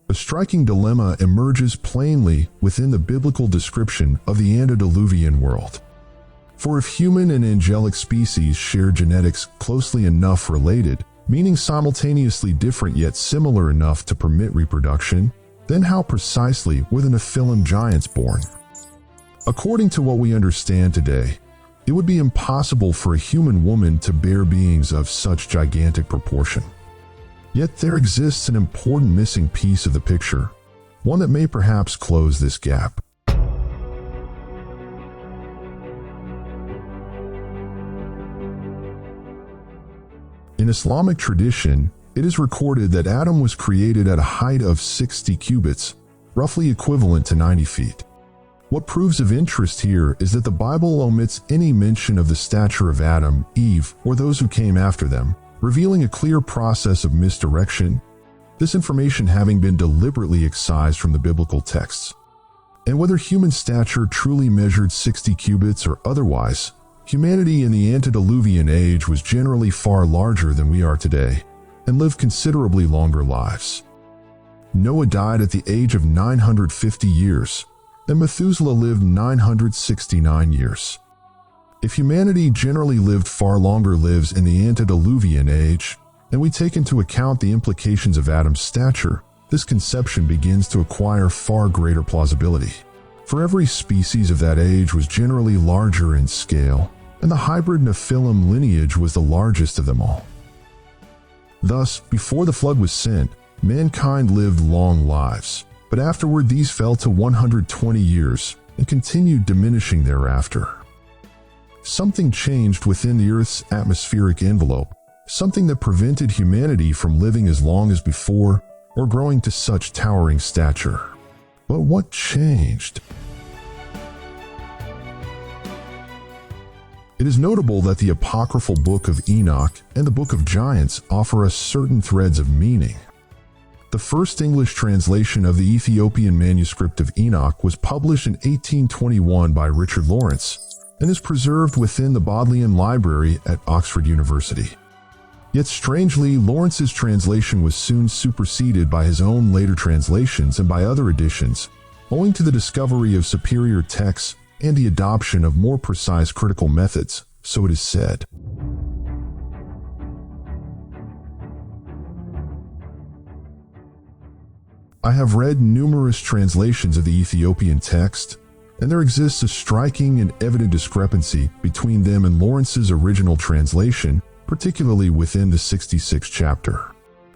A striking dilemma emerges plainly within the biblical description of the antediluvian world. For if human and angelic species share genetics closely enough related, meaning simultaneously different yet similar enough to permit reproduction, then how precisely were the Nephilim giants born? According to what we understand today, it would be impossible for a human woman to bear beings of such gigantic proportion. Yet there exists an important missing piece of the picture, one that may perhaps close this gap. In Islamic tradition, it is recorded that Adam was created at a height of 60 cubits, roughly equivalent to 90 feet. What proves of interest here is that the Bible omits any mention of the stature of Adam, Eve, or those who came after them, revealing a clear process of misdirection, this information having been deliberately excised from the biblical texts. And whether human stature truly measured 60 cubits or otherwise, humanity in the antediluvian age was generally far larger than we are today, and lived considerably longer lives. Noah died at the age of 950 years, and Methuselah lived 969 years. If humanity generally lived far longer lives in the antediluvian age, and we take into account the implications of Adam's stature, this conception begins to acquire far greater plausibility. For every species of that age was generally larger in scale, and the hybrid Nephilim lineage was the largest of them all. Thus, before the flood was sent, mankind lived long lives, but afterward these fell to 120 years and continued diminishing thereafter. Something changed within the Earth's atmospheric envelope, something that prevented humanity from living as long as before or growing to such towering stature. But what changed? It is notable that the apocryphal Book of Enoch and the Book of Giants offer us certain threads of meaning. The first English translation of the Ethiopian manuscript of Enoch was published in 1821 by Richard Lawrence, and is preserved within the Bodleian Library at Oxford University. Yet strangely, Lawrence's translation was soon superseded by his own later translations and by other editions, owing to the discovery of superior texts and the adoption of more precise critical methods, so it is said. I have read numerous translations of the Ethiopian text, and there exists a striking and evident discrepancy between them and Lawrence's original translation, particularly within the 66th chapter.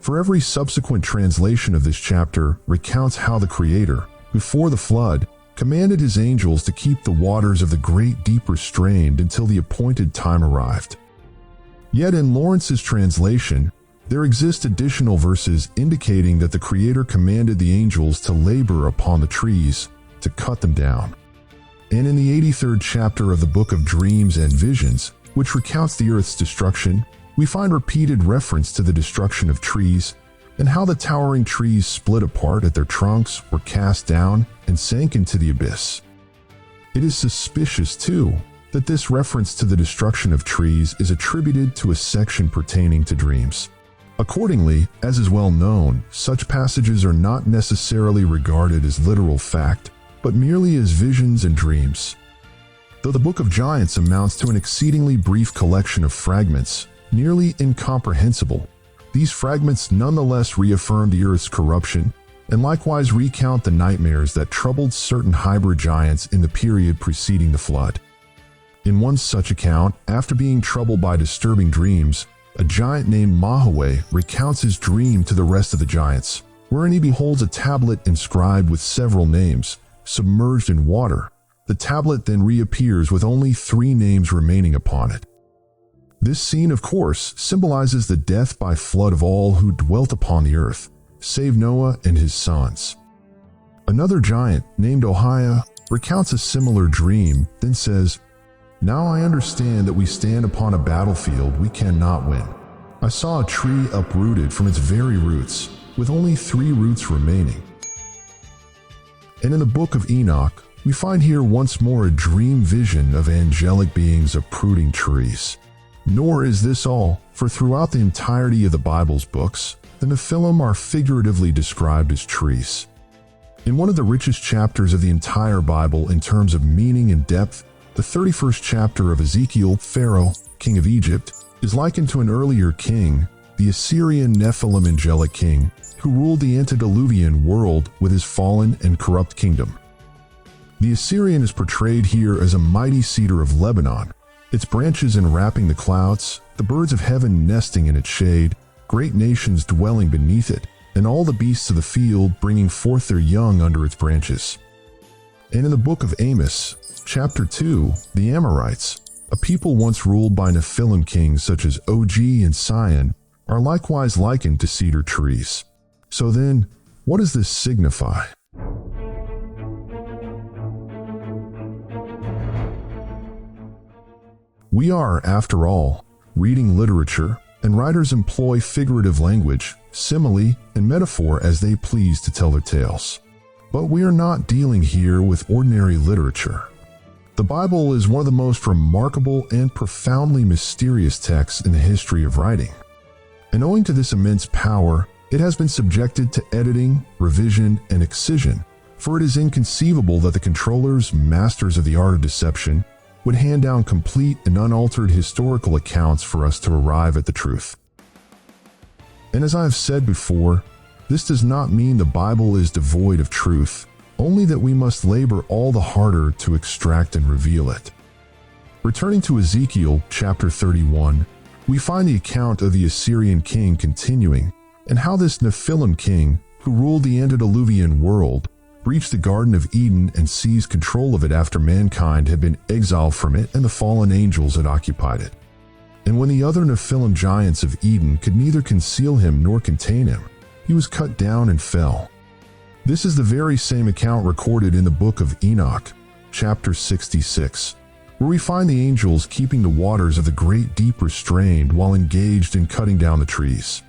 For every subsequent translation of this chapter recounts how the Creator, before the flood, commanded his angels to keep the waters of the great deep restrained until the appointed time arrived. Yet in Lawrence's translation, there exist additional verses indicating that the Creator commanded the angels to labor upon the trees, to cut them down. And in the 83rd chapter of the Book of Dreams and Visions, which recounts the earth's destruction, we find repeated reference to the destruction of trees and how the towering trees split apart at their trunks, were cast down, and sank into the abyss. It is suspicious, too, that this reference to the destruction of trees is attributed to a section pertaining to dreams. Accordingly, as is well known, such passages are not necessarily regarded as literal fact, but merely as visions and dreams. Though the Book of Giants amounts to an exceedingly brief collection of fragments, nearly incomprehensible, these fragments nonetheless reaffirm the Earth's corruption and likewise recount the nightmares that troubled certain hybrid giants in the period preceding the flood. In one such account, after being troubled by disturbing dreams, a giant named Mahaway recounts his dream to the rest of the giants, wherein he beholds a tablet inscribed with several names, submerged in water. The tablet then reappears with only 3 names remaining upon it. This scene, of course, symbolizes the death by flood of all who dwelt upon the earth, save Noah and his sons. Another giant, named Ohia, recounts a similar dream, then says, "Now I understand that we stand upon a battlefield we cannot win. I saw a tree uprooted from its very roots, with only 3 roots remaining." And in the Book of Enoch, we find here once more a dream vision of angelic beings uprooting trees. Nor is this all, for throughout the entirety of the Bible's books, the Nephilim are figuratively described as trees. In one of the richest chapters of the entire Bible in terms of meaning and depth, the 31st chapter of Ezekiel, Pharaoh, king of Egypt, is likened to an earlier king, the Assyrian Nephilim angelic king, who ruled the antediluvian world with his fallen and corrupt kingdom. The Assyrian is portrayed here as a mighty cedar of Lebanon, its branches enwrapping the clouds, the birds of heaven nesting in its shade, great nations dwelling beneath it, and all the beasts of the field bringing forth their young under its branches. And in the book of Amos, chapter 2, the Amorites, a people once ruled by Nephilim kings such as Og and Sihon, are likewise likened to cedar trees. So then, what does this signify? We are, after all, reading literature, and writers employ figurative language, simile, and metaphor as they please to tell their tales. But we are not dealing here with ordinary literature. The Bible is one of the most remarkable and profoundly mysterious texts in the history of writing. And owing to this immense power, it has been subjected to editing, revision, and excision, for it is inconceivable that the controllers, masters of the art of deception, would hand down complete and unaltered historical accounts for us to arrive at the truth. And as I have said before, this does not mean the Bible is devoid of truth, only that we must labor all the harder to extract and reveal it. Returning to Ezekiel chapter 31, we find the account of the Assyrian king continuing, and how this Nephilim king, who ruled the antediluvian world, reached the Garden of Eden and seized control of it after mankind had been exiled from it and the fallen angels had occupied it. And when the other Nephilim giants of Eden could neither conceal him nor contain him, he was cut down and fell. This is the very same account recorded in the book of Enoch, chapter 66, where we find the angels keeping the waters of the great deep restrained while engaged in cutting down the trees.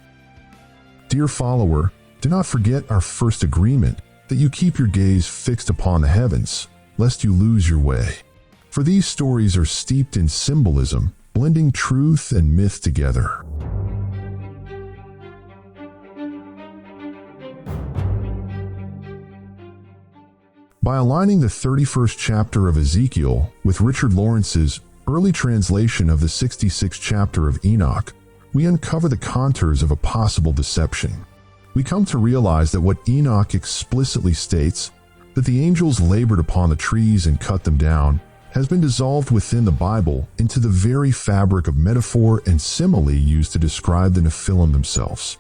Dear follower, do not forget our first agreement, that you keep your gaze fixed upon the heavens, lest you lose your way. For these stories are steeped in symbolism, blending truth and myth together. By aligning the 31st chapter of Ezekiel with Richard Lawrence's early translation of the 66th chapter of Enoch, we uncover the contours of a possible deception. We come to realize that what Enoch explicitly states, that the angels labored upon the trees and cut them down, has been dissolved within the Bible into the very fabric of metaphor and simile used to describe the Nephilim themselves.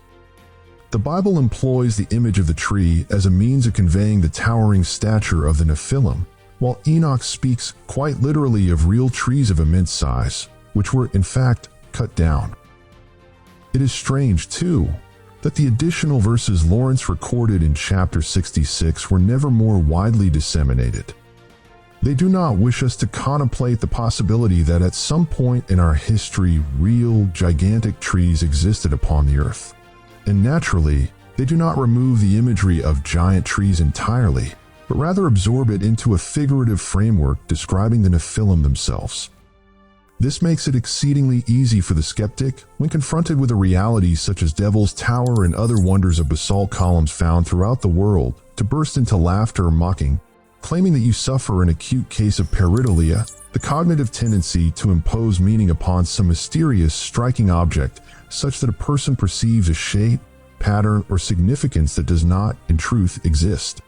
The Bible employs the image of the tree as a means of conveying the towering stature of the Nephilim, while Enoch speaks quite literally of real trees of immense size, which were in fact cut down. It is strange, too, that the additional verses Lawrence recorded in chapter 66 were never more widely disseminated. They do not wish us to contemplate the possibility that at some point in our history real, gigantic trees existed upon the earth. And naturally, they do not remove the imagery of giant trees entirely, but rather absorb it into a figurative framework describing the Nephilim themselves. This makes it exceedingly easy for the skeptic, when confronted with a reality such as Devil's Tower and other wonders of basalt columns found throughout the world, to burst into laughter or mocking, claiming that you suffer an acute case of pareidolia, the cognitive tendency to impose meaning upon some mysterious, striking object, such that a person perceives a shape, pattern, or significance that does not, in truth, exist.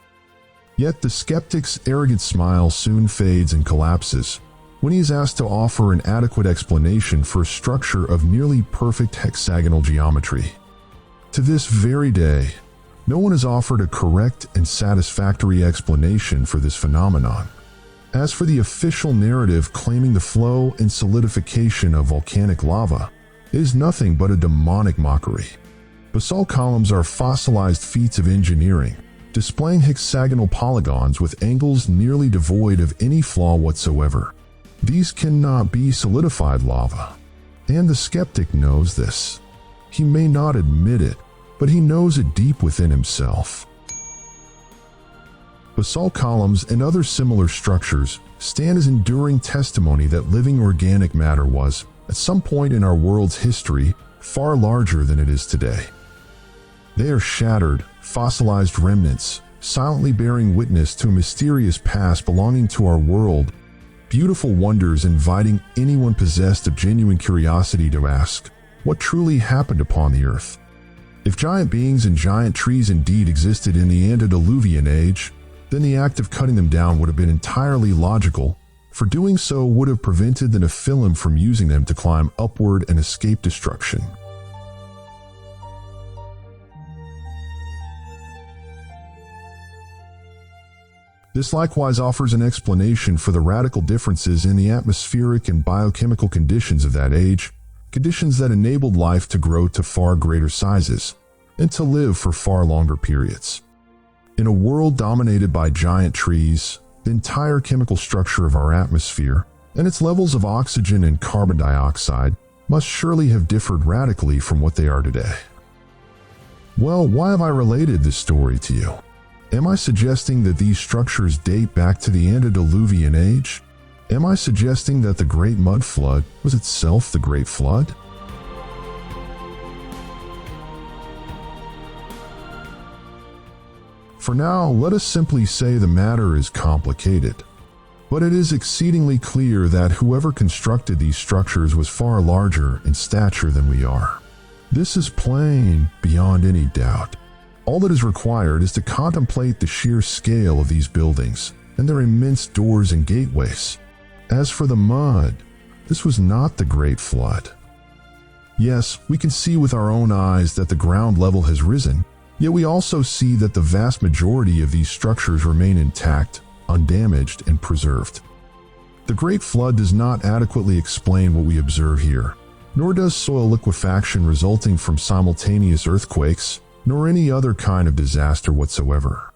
Yet the skeptic's arrogant smile soon fades and collapses when he is asked to offer an adequate explanation for a structure of nearly perfect hexagonal geometry. To this very day, no one has offered a correct and satisfactory explanation for this phenomenon. As for the official narrative claiming the flow and solidification of volcanic lava, it is nothing but a demonic mockery. Basalt columns are fossilized feats of engineering, displaying hexagonal polygons with angles nearly devoid of any flaw whatsoever. These cannot be solidified lava, and the skeptic knows this. He may not admit it, but he knows it deep within himself. Basalt columns and other similar structures stand as enduring testimony that living organic matter was, at some point in our world's history, far larger than it is today. They are shattered, fossilized remnants, silently bearing witness to a mysterious past belonging to our world, beautiful wonders inviting anyone possessed of genuine curiosity to ask, what truly happened upon the earth? If giant beings and giant trees indeed existed in the antediluvian age, then the act of cutting them down would have been entirely logical, for doing so would have prevented the Nephilim from using them to climb upward and escape destruction. This likewise offers an explanation for the radical differences in the atmospheric and biochemical conditions of that age, conditions that enabled life to grow to far greater sizes and to live for far longer periods. In a world dominated by giant trees, the entire chemical structure of our atmosphere and its levels of oxygen and carbon dioxide must surely have differed radically from what they are today. Well, why have I related this story to you? Am I suggesting that these structures date back to the antediluvian age? Am I suggesting that the Great Mud Flood was itself the Great Flood? For now, let us simply say the matter is complicated. But it is exceedingly clear that whoever constructed these structures was far larger in stature than we are. This is plain beyond any doubt. All that is required is to contemplate the sheer scale of these buildings and their immense doors and gateways. As for the mud, this was not the Great Flood. Yes, we can see with our own eyes that the ground level has risen, yet we also see that the vast majority of these structures remain intact, undamaged, and preserved. The Great Flood does not adequately explain what we observe here, nor does soil liquefaction resulting from simultaneous earthquakes, nor any other kind of disaster whatsoever.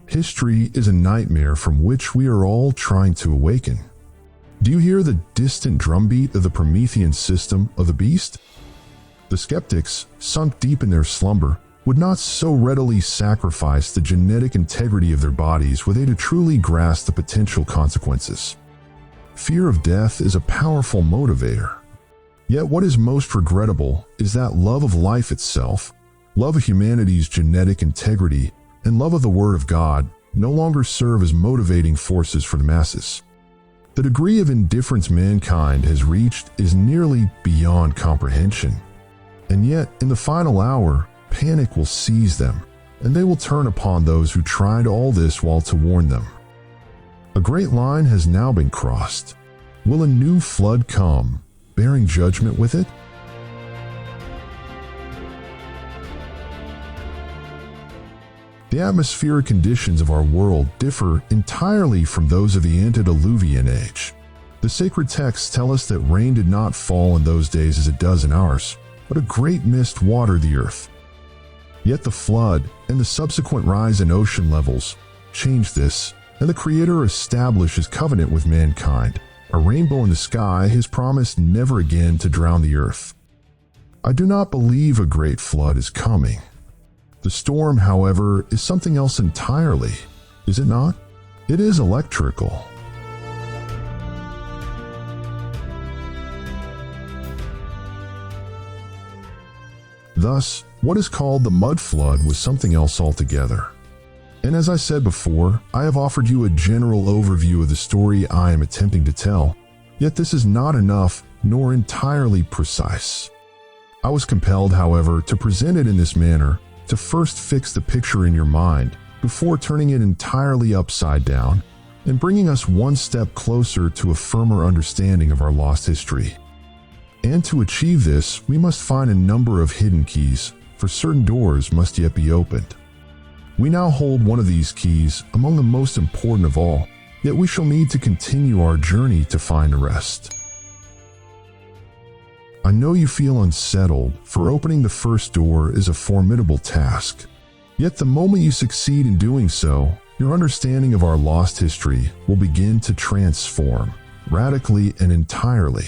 History is a nightmare from which we are all trying to awaken. Do you hear the distant drumbeat of the Promethean system of the beast? The skeptics, sunk deep in their slumber, would not so readily sacrifice the genetic integrity of their bodies were they to truly grasp the potential consequences. Fear of death is a powerful motivator. Yet what is most regrettable is that love of life itself, love of humanity's genetic integrity, and love of the Word of God no longer serve as motivating forces for the masses. The degree of indifference mankind has reached is nearly beyond comprehension. And yet, in the final hour, panic will seize them, and they will turn upon those who tried all this while to warn them. A great line has now been crossed. Will a new flood come, bearing judgment with it? The atmospheric conditions of our world differ entirely from those of the antediluvian age. The sacred texts tell us that rain did not fall in those days as it does in ours, but a great mist watered the earth. Yet the flood and the subsequent rise in ocean levels changed this, and the Creator established His covenant with mankind, a rainbow in the sky, His promise never again to drown the earth. I do not believe a great flood is coming. The storm, however, is something else entirely, is it not? It is electrical. Thus, what is called the mud flood was something else altogether. And as I said before, I have offered you a general overview of the story I am attempting to tell, yet this is not enough nor entirely precise. I was compelled, however, to present it in this manner to first fix the picture in your mind before turning it entirely upside down and bringing us one step closer to a firmer understanding of our lost history. And to achieve this, we must find a number of hidden keys, for certain doors must yet be opened. We now hold one of these keys, among the most important of all, yet we shall need to continue our journey to find the rest. I know you feel unsettled, for opening the first door is a formidable task. Yet the moment you succeed in doing so, your understanding of our lost history will begin to transform, radically and entirely.